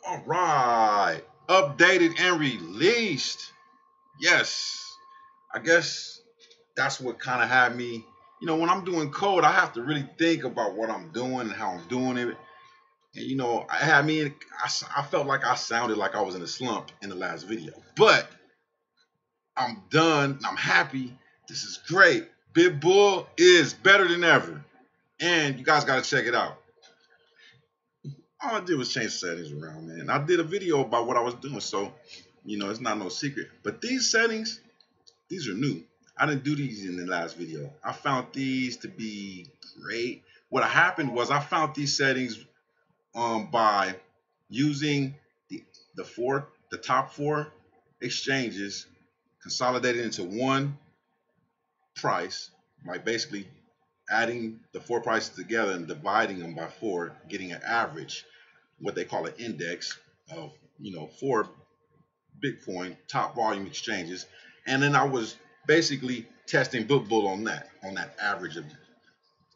All right, updated and released. Yes, I guess that's what kind of had me. When I'm doing code, I have to really think about what I'm doing and how I'm doing it. And I had me. I felt like I sounded like I was in a slump in the last video, but I'm done. I'm happy. This is great. bitBull is better than ever, and you guys got to check it out. All I did was change settings around, man. I did a video about what I was doing, so it's not no secret. But these settings, these are new. I didn't do these in the last video. I found these to be great. What happened was I found these settings by using the top four exchanges consolidated into one price, like basically adding the four prices together and dividing them by 4, getting an average, what they call an index of four Bitcoin top volume exchanges. And then I was basically testing bitBull on that average of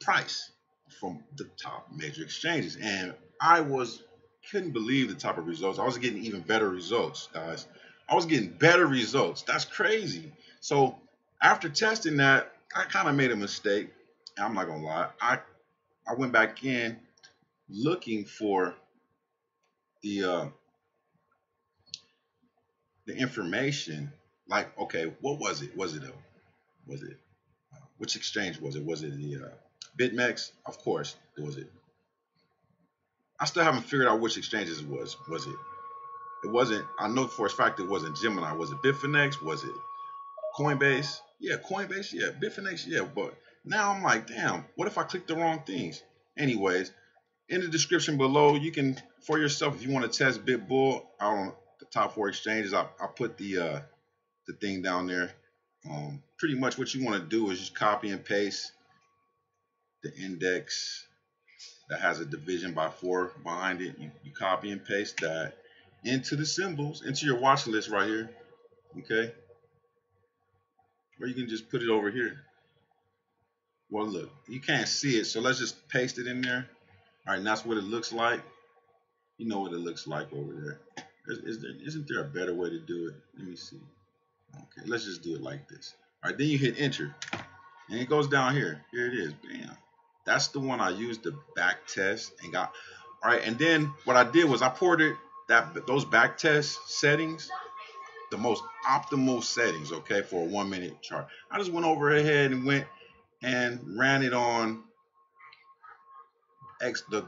price from the top major exchanges, and I couldn't believe the type of results. I was getting even better results, guys. I was getting better results. That's crazy. So after testing that, I kind of made a mistake. I'm not gonna lie. I went back in looking for the information. Like, okay, what was it? Was it which exchange was it? Was it the bitMEX? Of course, it was it. I still haven't figured out which exchanges it was. Was it? It wasn't. I know for a fact it wasn't Gemini. Was it Bitfinex? Was it Coinbase? Yeah, Coinbase. Yeah, Bitfinex. Yeah, but now I'm like, damn. What if I click the wrong things? Anyways, in the description below, you can for yourself if you want to test bitBull on the top 4 exchanges. I put the thing down there. Pretty much what you want to do is just copy and paste the index that has a division by 4 behind it. You copy and paste that into the symbols, into your watch list right here. Okay. Or you can just put it over here. Well, look, you can't see it, so let's just paste it in there. All right, and that's what it looks like. You know what it looks like over there. Isn't there a better way to do it? Let me see. Okay, let's just do it like this. All right, then you hit enter, and it goes down here. Here it is. Bam. That's the one I used to back test and got. All right, and then what I did was I ported those back test settings, the most optimal settings, okay, for a 1-minute chart. I just went over ahead and went and ran it on the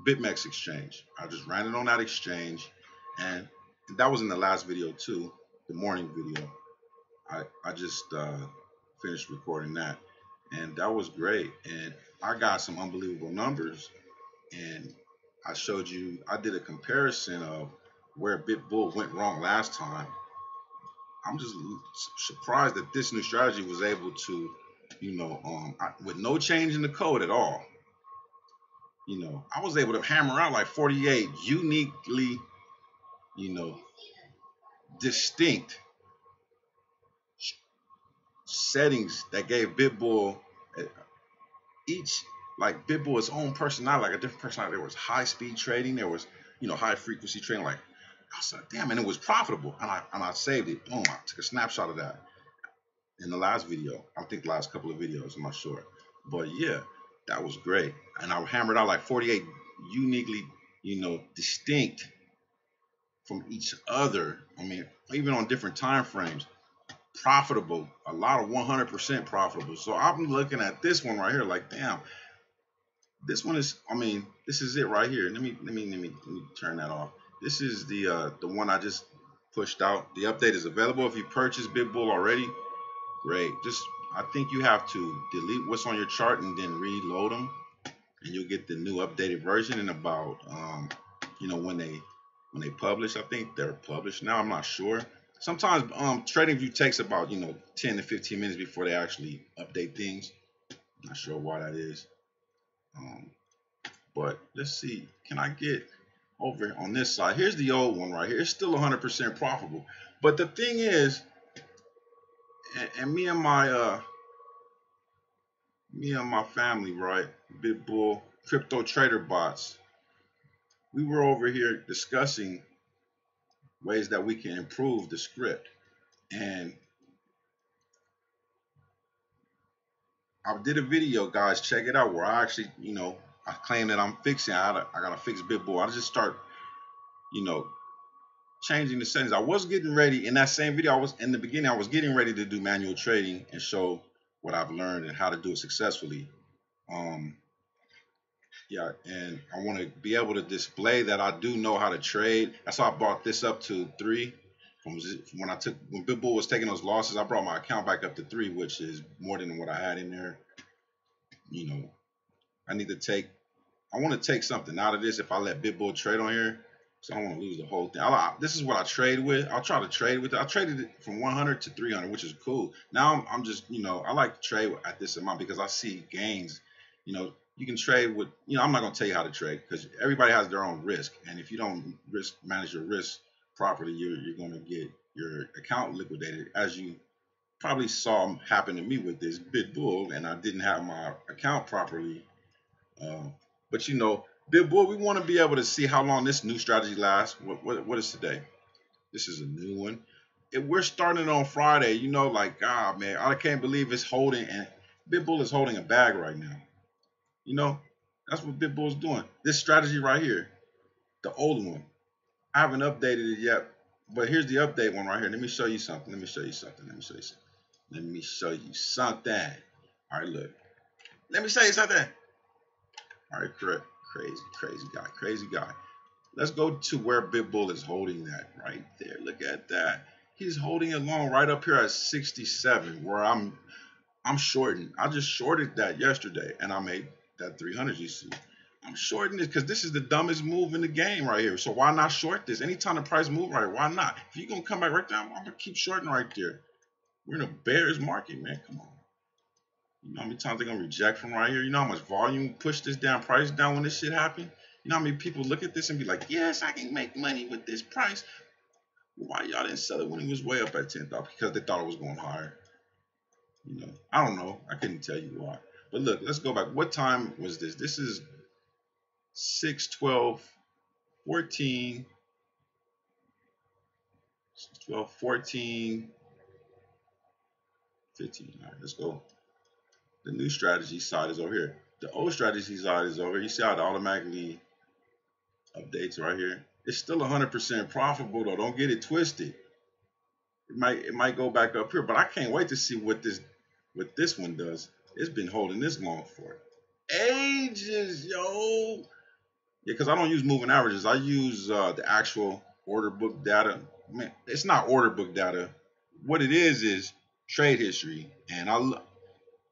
bitMEX exchange. I just ran it on that exchange, and that was in the last video too, the morning video. I just finished recording that, and that was great. And I got some unbelievable numbers, and I showed you. I did a comparison of where bitBull went wrong last time. I'm just surprised that this new strategy was able to, with no change in the code at all. I was able to hammer out like 48 uniquely, distinct settings that gave bitBull each, like bitBull its own personality, like a different personality. There was high speed trading, there was, high frequency trading. Like, I said, damn, and it was profitable. And I saved it. Boom, I took a snapshot of that in the last video. I think the last couple of videos, I'm not sure. But yeah, that was great. And I hammered out like 48 uniquely, distinct from each other. I mean, even on different time frames, profitable, a lot of 100% profitable. So I'm looking at this one right here like, damn, this one is, this is it right here. Let me turn that off. This is the one I just pushed out. The update is available if you purchased bitBull already. Great. I think you have to delete what's on your chart and then reload them, and you'll get the new updated version in about when they publish. I think they're published now. I'm not sure. Sometimes TradingView takes about 10 to 15 minutes before they actually update things. Not sure why that is. But let's see. Can I get over on this side? Here's the old one right here. It's still 100% profitable. But the thing is, and me and my family, right, bitBull crypto trader bots, we were over here discussing ways that we can improve the script. And I did a video, guys, check it out, where I actually, I claim that I'm fixing, I gotta fix bitBull. I just start, you know, changing the settings. I was getting ready in that same video. I was in the beginning, I was getting ready to do manual trading and show what I've learned and how to do it successfully. Yeah, and I want to be able to display that I do know how to trade. That's why I brought this up to 3. From when bitBull was taking those losses, I brought my account back up to 3, which is more than what I had in there. I want to take something out of this if I let bitBull trade on here. So I don't want to lose the whole thing. This is what I trade with. I'll try to trade with it. I traded it from 100 to 300, which is cool. Now I'm just, I like to trade at this amount because I see gains. You can trade with, I'm not going to tell you how to trade because everybody has their own risk. And if you don't manage your risk properly, you're going to get your account liquidated, as you probably saw happen to me with this bitBull, and I didn't have my account properly. But bitBull, we want to be able to see how long this new strategy lasts. What is today? This is a new one. We're starting on Friday. Like, God, man, I can't believe it's holding, and bitBull is holding a bag right now. That's what bitBull's doing. This strategy right here, the old one, I haven't updated it yet, but here's the update one right here. Let me show you something. Let me show you something. All right, look. Let me show you something. All right, correct. Crazy guy. Let's go to where bitBull is holding that right there. Look at that. He's holding it long right up here at 67, where I'm shorting. I just shorted that yesterday, and I made that 300. You see, I'm shorting this because this is the dumbest move in the game right here. So why not short this? Anytime the price move right here, why not? If you're gonna come back right there, I'm gonna keep shorting right there. We're in a bearish market, man. Come on. You know how many times they're gonna reject from right here? You know how much volume pushed this down, price down when this shit happened? You know how many people look at this and be like, yes, I can make money with this price. Why y'all didn't sell it when it was way up at 10,000? Because they thought it was going higher. I don't know. I couldn't tell you why. But look, let's go back. What time was this? This is 6/12, 14, 12, 14, 15. All right, let's go. The new strategy side is over here. The old strategy side is over here. You see how it automatically updates right here? It's still 100% profitable though. Don't get it twisted. It might go back up here, but I can't wait to see what this one does. It's been holding this long for ages, yo. Yeah, because I don't use moving averages. I use the actual order book data. Man, it's not order book data. What it is trade history, and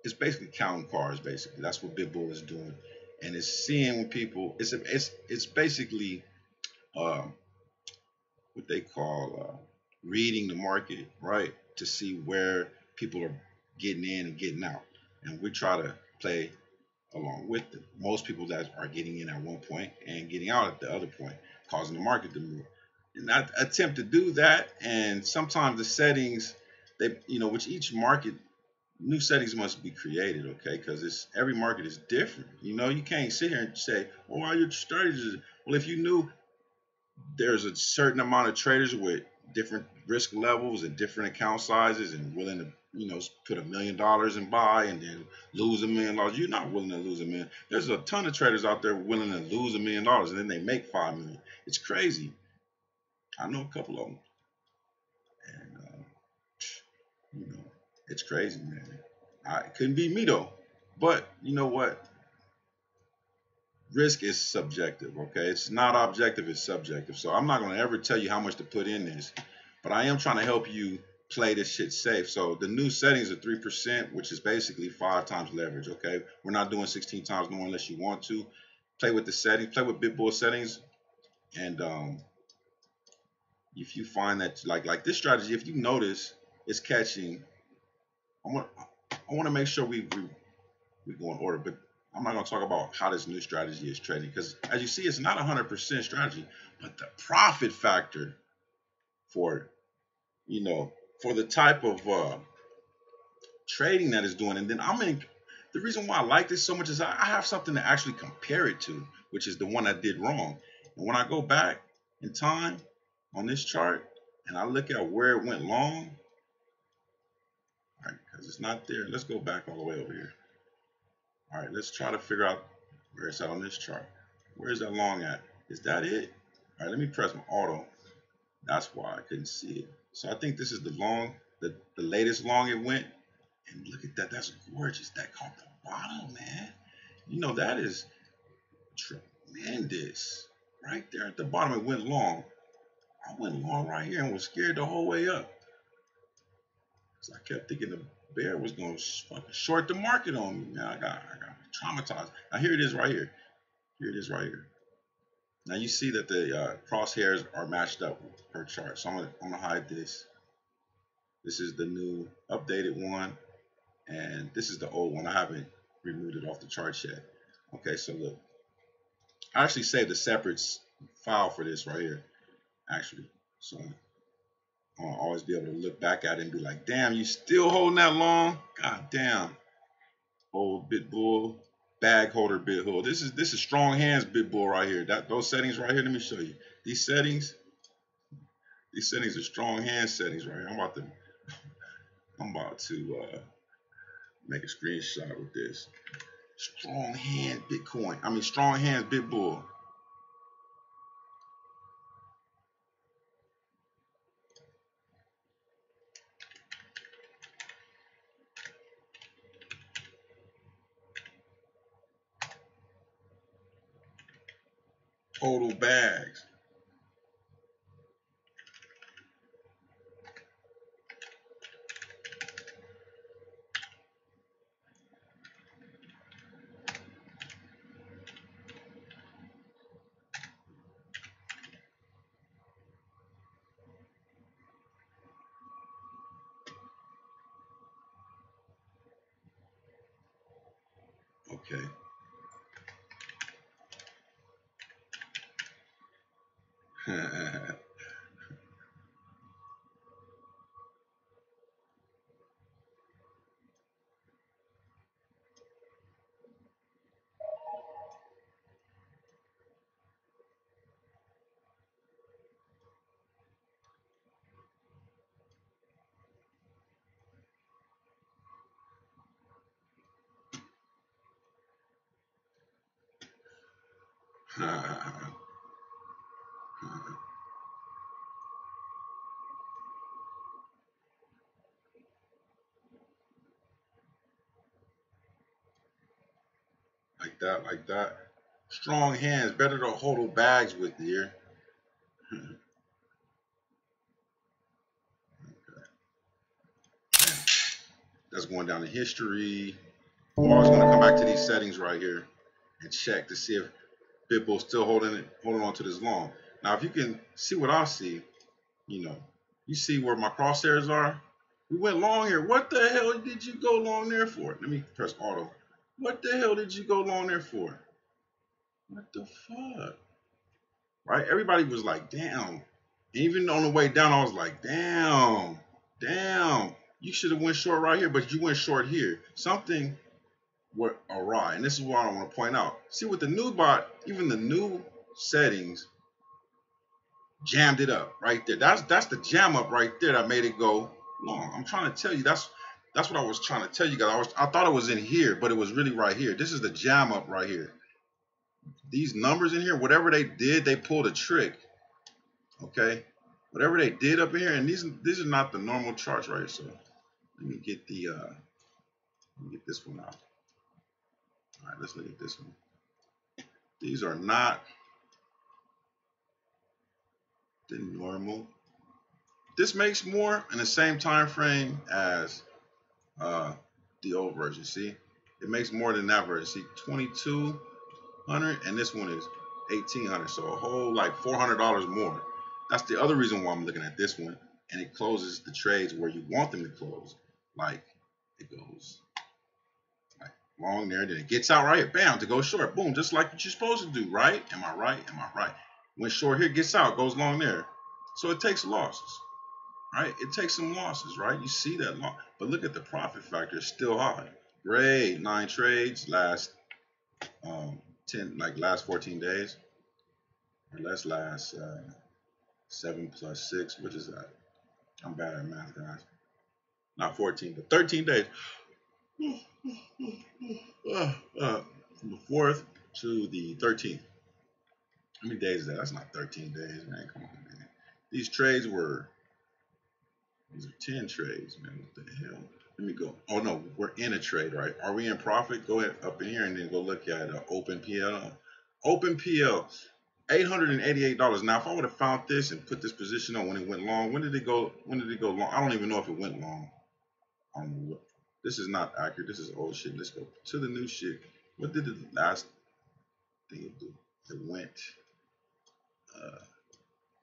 it's basically counting cars. Basically, that's what bitBull is doing, and it's seeing when people. It's basically what they call reading the market, right? To see where people are getting in and getting out. And we try to play along with them. Most people that are getting in at one point and getting out at the other point, causing the market to move. And I attempt to do that. And sometimes the settings, which each market, new settings must be created, okay? Because every market is different. You can't sit here and say, well, why your strategies? Well, if you knew there's a certain amount of traders with different risk levels and different account sizes and willing to, put $1 million and buy and then lose $1 million. You're not willing to lose $1 million. There's a ton of traders out there willing to lose $1 million and then they make $5 million. It's crazy. I know a couple of them, and it's crazy, man. It couldn't be me though. But you know what? Risk is subjective, okay? It's not objective, it's subjective. So I'm not going to ever tell you how much to put in this, but I am trying to help you play this shit safe. So the new settings are 3%, which is basically 5 times leverage, okay? We're not doing 16 times more unless you want to. Play with the settings, play with bitBull settings, and if you find that, like this strategy, if you notice it's catching, I want to make sure we go in order, but I'm not going to talk about how this new strategy is trading because, as you see, it's not 100% strategy, but the profit factor for for the type of trading that it's doing. And then the reason why I like this so much is I have something to actually compare it to, which is the one I did wrong. And when I go back in time on this chart and I look at where it went long, all right, because it's not there. Let's go back all the way over here. All right, let's try to figure out where it's at on this chart. Where is that long at? Is that it? All right, let me press my auto. That's why I couldn't see it. So I think this is the long, the latest long it went. And look at that. That's gorgeous. That caught the bottom, man. You know, that is tremendous. Right there at the bottom, it went long. I went long right here and was scared the whole way up. So I kept thinking the bear was going to fucking short the market on me. Man, I got traumatized. Now here it is right here. Here it is right here. Now you see that the crosshairs are matched up per chart. So I'm gonna hide this. This is the new updated one, and this is the old one. I haven't removed it off the chart yet. Okay, so look, I actually saved a separate file for this right here, actually. So I'll always be able to look back at it and be like, damn, you still holding that long? God damn. Old bitBull, bag holder bitBull. This is strong hands bitBull right here. Those settings right here, let me show you. These settings are strong hand settings right here. I'm about to make a screenshot with this. Strong hand Bitcoin. I mean strong hands bitBull. Total bags. Okay. Like that, like that. Strong hands, better to hold bags with, dear. That's going down in history. I'm always going to come back to these settings right here and check to see if bitBull's still holding on to this long. Now, if you can see what I see, you know, you see where my crosshairs are. We went long here. What the hell did you go long there for? Let me press auto. What the hell did you go long there for? What the fuck? Right? Everybody was like, damn. Even on the way down, I was like, damn. You should have went short right here, but you went short here. Something went awry. And this is what I want to point out. See, with the new bot, even the new settings jammed it up right there. That's the jam up right there that made it go long. I'm trying to tell you, that's what I was trying to tell you guys. I thought it was in here, but it was really right here. This is the jam up right here. These numbers in here, whatever they did, they pulled a trick. Okay, whatever they did up in here, and these are not the normal charts right here. So let me get this one out. All right, let's look at this one. These are not the normal. This makes more in the same time frame as the old version. See, it makes more than that version. See, 2,200, and this one is 1,800. So a whole like $400 more. That's the other reason why I'm looking at this one, and it closes the trades where you want them to close. Like it goes like long there, then it gets out right here, bam, to go short, boom, just like what you're supposed to do, right? Am I right? When short here, gets out, goes long there. So it takes losses, right? It takes some losses, right? You see that loss, but look at the profit factor, it's still high. Great, 9 trades last 14 days. Or let's last 7 plus 6. What is that? I'm bad at math, guys. Not 14, but 13 days. From the 4th to the 13th. How many days is that? That's not 13 days, man. Come on, man. These trades were, these are 10 trades, man. What the hell? Let me go. Oh, no, we're in a trade, right? Are we in profit? Go ahead up in here and then go look at open PL. Open PL, $888. Now, if I would have found this and put this position on when it went long, when did it go? When did it go long? I don't even know if it went long. I don't know what. This is not accurate. This is old shit. Let's go to the new shit. What did the last thing it do? It went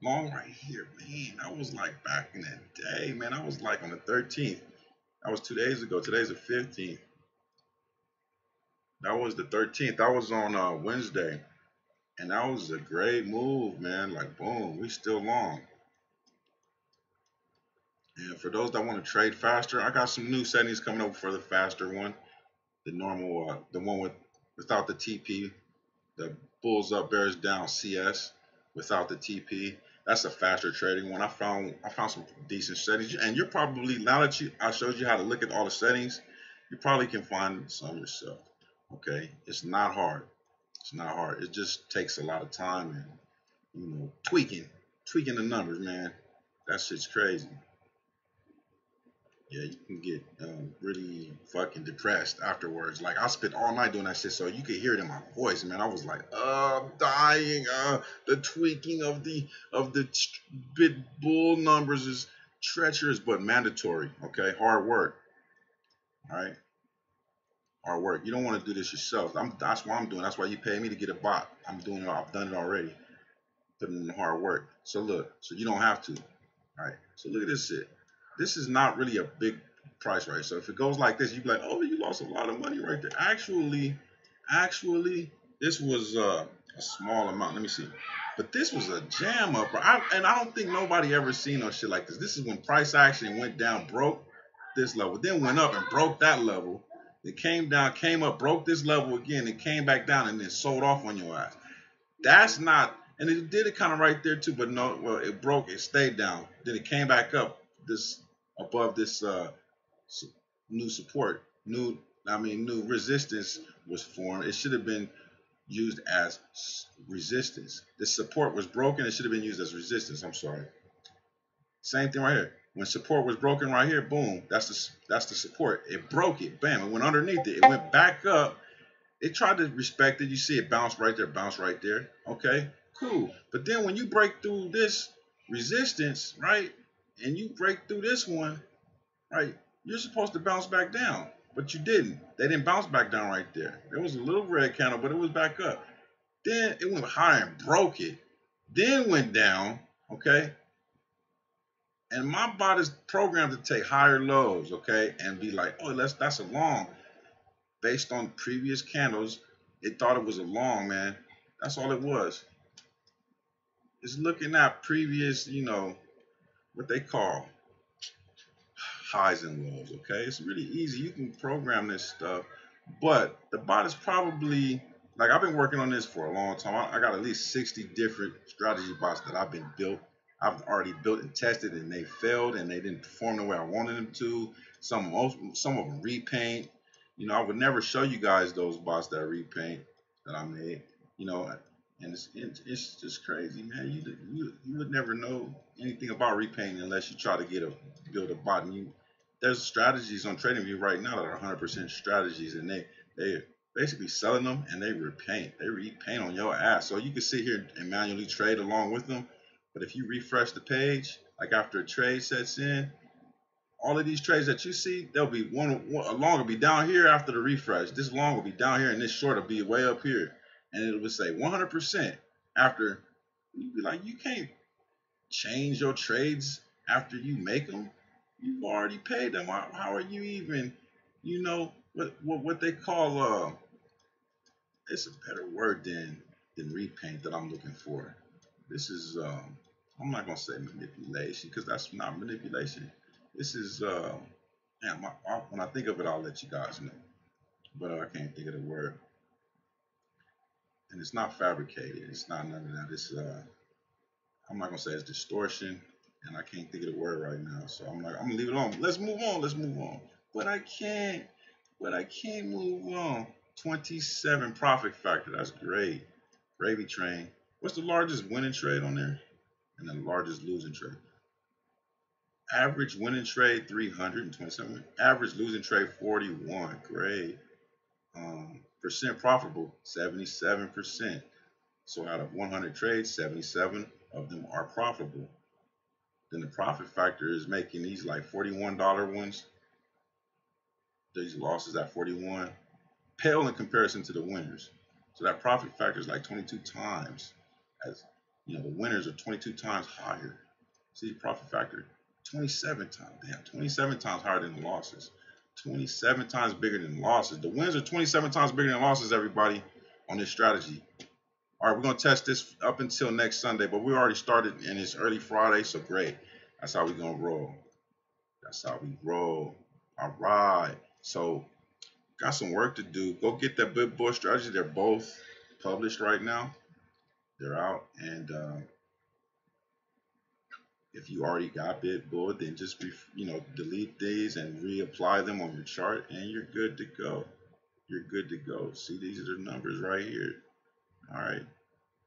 long right here, man. I was like back in that day, man. I was like on the 13th. That was 2 days ago. Today's the 15th. That was the 13th. That was on Wednesday. And that was a great move, man. Like, boom, we still long. And for those that want to trade faster, I got some new settings coming up for the faster one. The normal, the one without the TP, the bulls up, bears down CS without the TP. That's a faster trading one. I found some decent settings, and you're probably, now that I showed you how to look at all the settings, you probably can find some yourself. Okay, it's not hard. It's not hard. It just takes a lot of time and tweaking the numbers, man. That shit's crazy. Yeah, you can get really fucking depressed afterwards. Like, I spent all night doing that shit, so you could hear it in my voice, man. I was like, I'm dying. The tweaking of the bitBull numbers is treacherous but mandatory. Okay, hard work. All right, hard work. You don't want to do this yourself. That's why I'm doing. That's why you pay me to get a bot. I'm doing it. I've done it already. Putting in the hard work. So look, so you don't have to. All right. So look at this shit. This is not really a big price, right? So if it goes like this, you'd be like, oh, you lost a lot of money right there. Actually, this was a small amount. Let me see. But this was a jam up. And I don't think nobody ever seen no shit like this. This is when price action went down, broke this level, then went up and broke that level. It came down, came up, broke this level again, and came back down and then sold off on your ass. That's not, and it did it kind of right there too, but no, well, it broke, it stayed down. Then it came back up this above this new support, new resistance was formed. It should have been used as resistance. This support was broken, it should have been used as resistance. I'm sorry. Same thing right here. When support was broken right here, boom, that's the support. It broke it, bam, it went underneath it. It went back up. It tried to respect it. You see it bounce right there. Okay, cool. But then when you break through this resistance, right, and you break through this one, right, you're supposed to bounce back down. But you didn't. They didn't bounce back down right there. There was a little red candle, but it was back up. Then it went higher and broke it. Then went down, okay? And my bot is programmed to take higher lows, okay? And be like, oh, that's a long. Based on previous candles, it thought it was a long, man. That's all it was. It's looking at previous, what they call highs and lows, okay? It's really easy. You can program this stuff, but the bot is probably, like, I've been working on this for a long time. I got at least 60 different strategy bots that I've already built and tested, and they failed and they didn't perform the way I wanted them to. Some of them repaint. I would never show you guys those bots that repaint that I made. And it's just crazy, man. You would never know anything about repainting unless you try to build a bot. And there's strategies on TradingView right now that are 100% strategies, and they basically selling them, and they repaint on your ass. So you can sit here and manually trade along with them, but if you refresh the page, like after a trade sets in, all of these trades that you see, there'll be a long will be down here after the refresh. This long will be down here, and this short will be way up here, and it will say 100% after. You'd be like, you can't change your trades after you make them. You've already paid them. How are you even, what they call it's a better word than repaint that I'm looking for. This is I'm not gonna say manipulation, because that's not manipulation. This is when I think of it, I'll let you guys know. But I can't think of the word. and it's not fabricated. It's not none of that. It's I'm not gonna say it's distortion, and I can't think of the word right now. So I'm gonna leave it on. Let's move on. Let's move on. But I can't. But I can't move on. 27 profit factor. That's great. Gravy train. What's the largest winning trade on there? And the largest losing trade? Average winning trade 327. Average losing trade 41. Great. Percent profitable 77%. So out of 100 trades, 77 of them are profitable. Then the profit factor is making these like $41 ones. These losses at 41 pale in comparison to the winners. So that profit factor is like 22 times, as you know, the winners are 22 times higher. See, profit factor 27 times. Damn, 27 times higher than the losses. 27 times bigger than losses. The wins are 27 times bigger than losses, everybody, on this strategy. All right, we're going to test this up until next Sunday, but we already started and it's early Friday, so great. That's how we're going to roll. That's how we roll. All right. So, got some work to do. Go get that bitBull strategy. They're both published right now. They're out. And if you already got bitBull, then just delete these and reapply them on your chart, and you're good to go. You're good to go. See, these are the numbers right here. All right.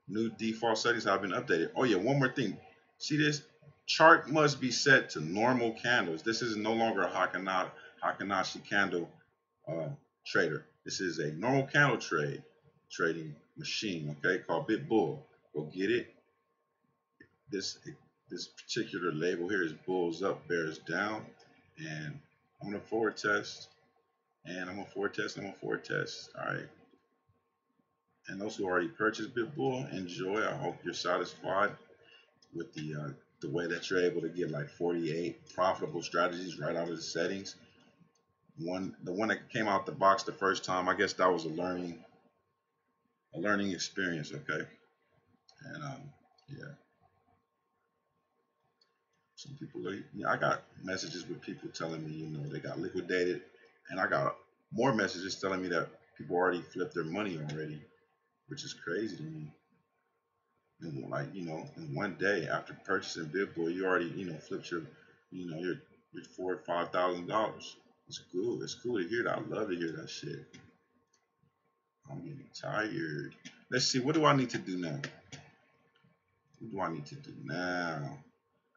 New default settings have been updated. Oh yeah, one more thing. See this? Chart must be set to normal candles. This is no longer a Heikin-Ashi candle trader. This is a normal candle trading machine, okay, called bitBull. Go get it. This particular label here is bulls up, bears down, and I'm gonna forward test, and I'm gonna forward test, and I'm gonna forward test. All right. And those who already purchased bitBull, enjoy. I hope you're satisfied with the way that you're able to get like 48 profitable strategies right out of the settings. The one that came out the box the first time, I guess that was a learning experience, okay? And yeah, some people, I got messages with people telling me, they got liquidated, and I got more messages telling me that people already flipped their money already, which is crazy to me. And like, in one day after purchasing bitBull, you already, flipped your $4,000 or $5,000. It's cool. It's cool to hear that. I love to hear that shit. I'm getting tired. Let's see. What do I need to do now? What do I need to do now?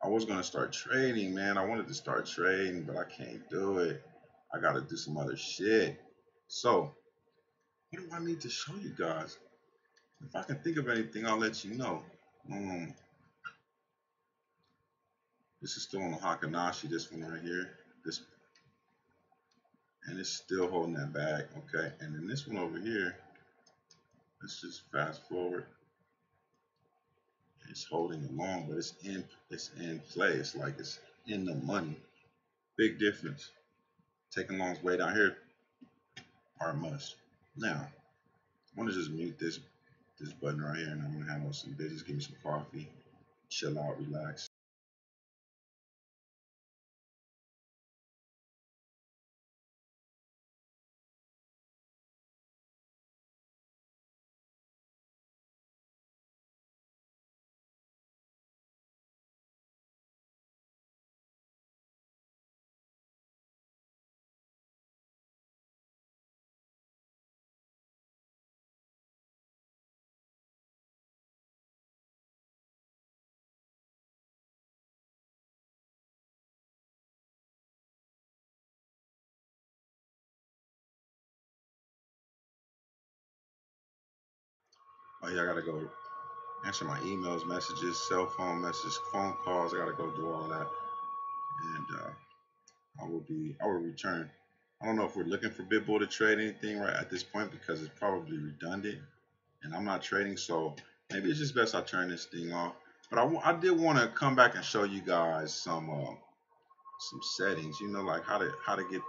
I was gonna start trading, man. I wanted to start trading, but I can't do it. I gotta do some other shit. So, what do I need to show you guys? If I can think of anything, I'll let you know. This is still on the Heikin-Ashi, this one right here. And it's still holding that back, okay? And then this one over here, let's just fast forward. It's holding along, but it's in play. It's like it's in the money. Big difference. Taking longs way down here are a must. Now, I want to just mute this button right here, and I'm gonna handle some business. Give me some coffee, chill out, relax. Oh yeah, I gotta go answer my emails, messages, cell phone messages, phone calls. I gotta go do all that, and I will return. I don't know if we're looking for bitBull to trade anything right at this point because it's probably redundant, and I'm not trading, so maybe it's just best I turn this thing off. But I did want to come back and show you guys some settings, like how to get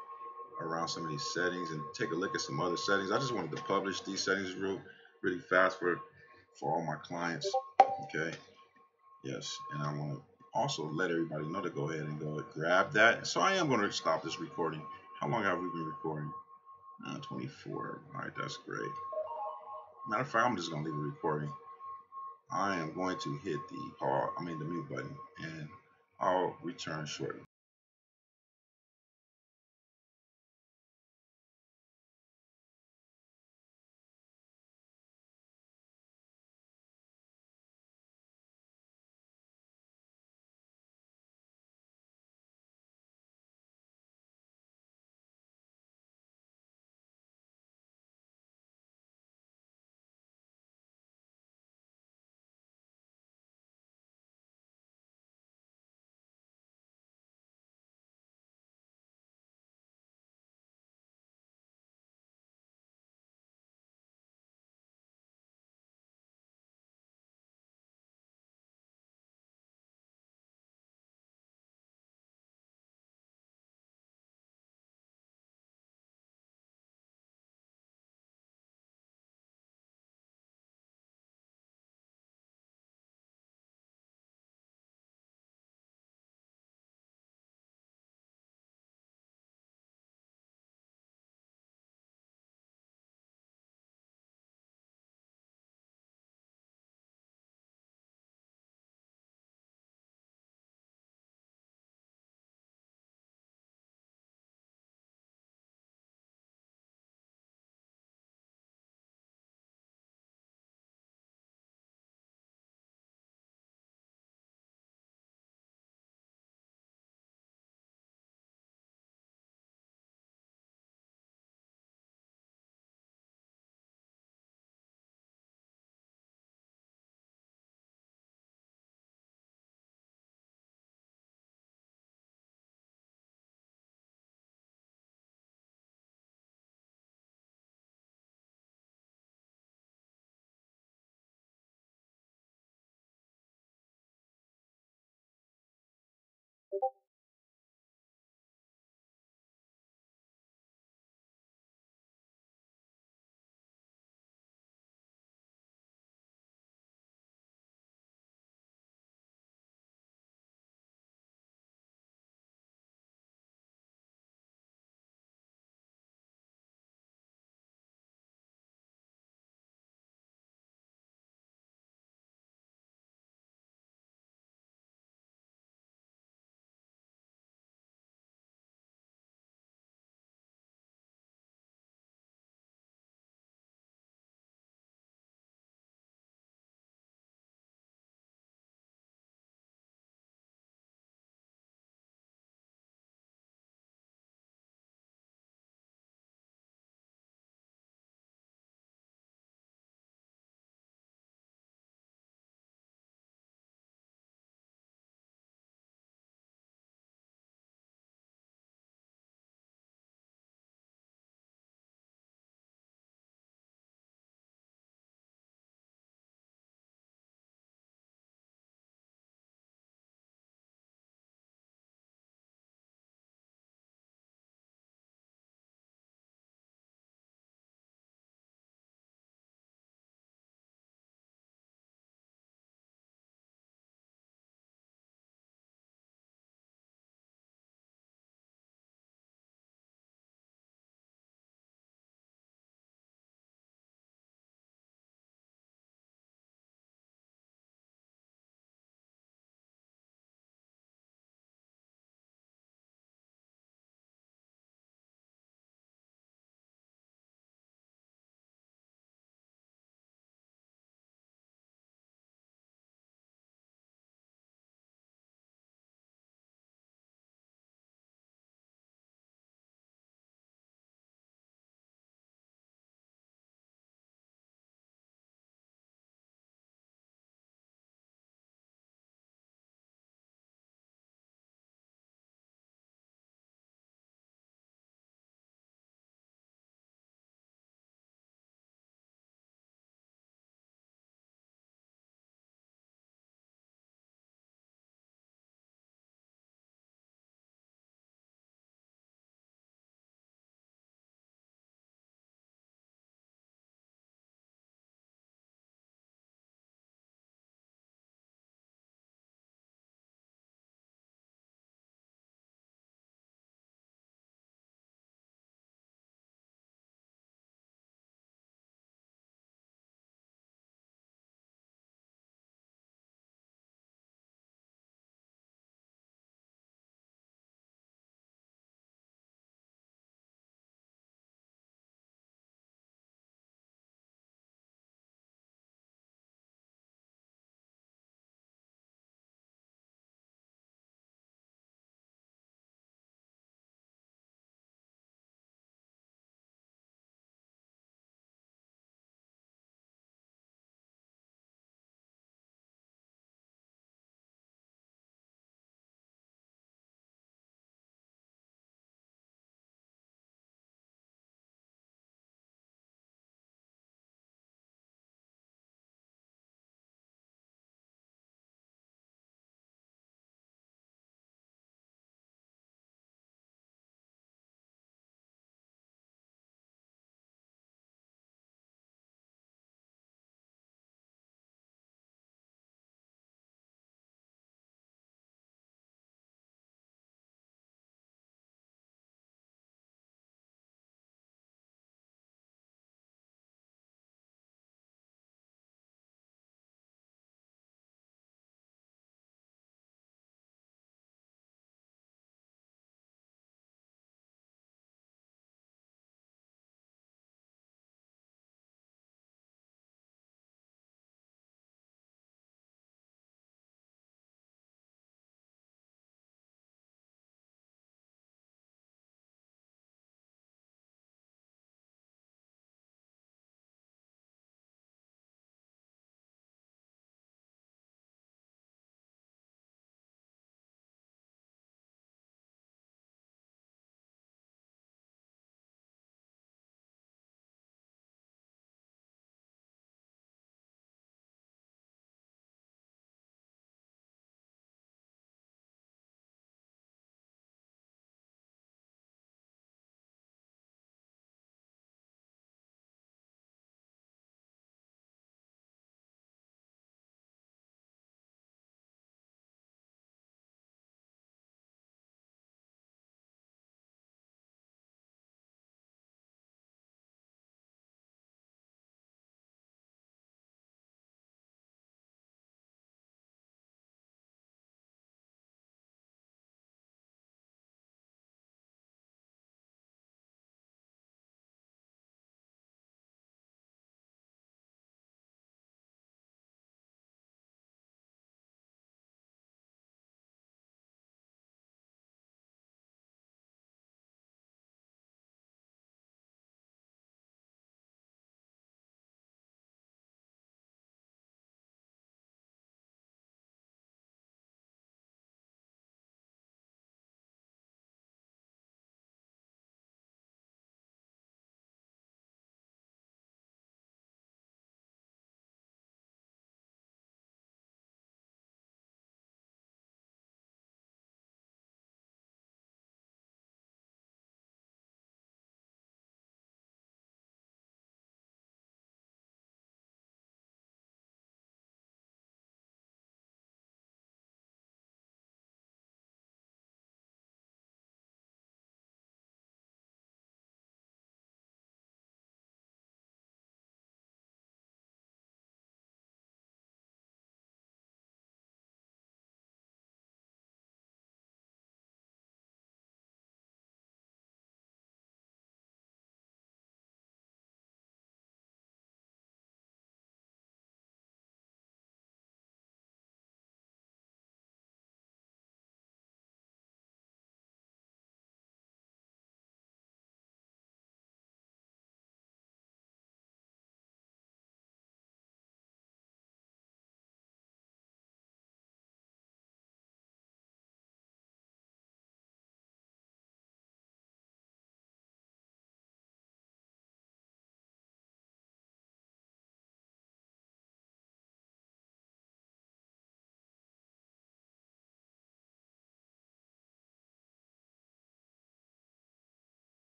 around some of these settings and take a look at some other settings. I just wanted to publish these settings really fast for all my clients. Okay. Yes, and I want to also let everybody know to go ahead and go grab that. So I am going to stop this recording. How long have we been recording? 24. All right, that's great. Matter of fact, I'm just gonna leave a recording. I am going to hit the mute button, and I'll return shortly.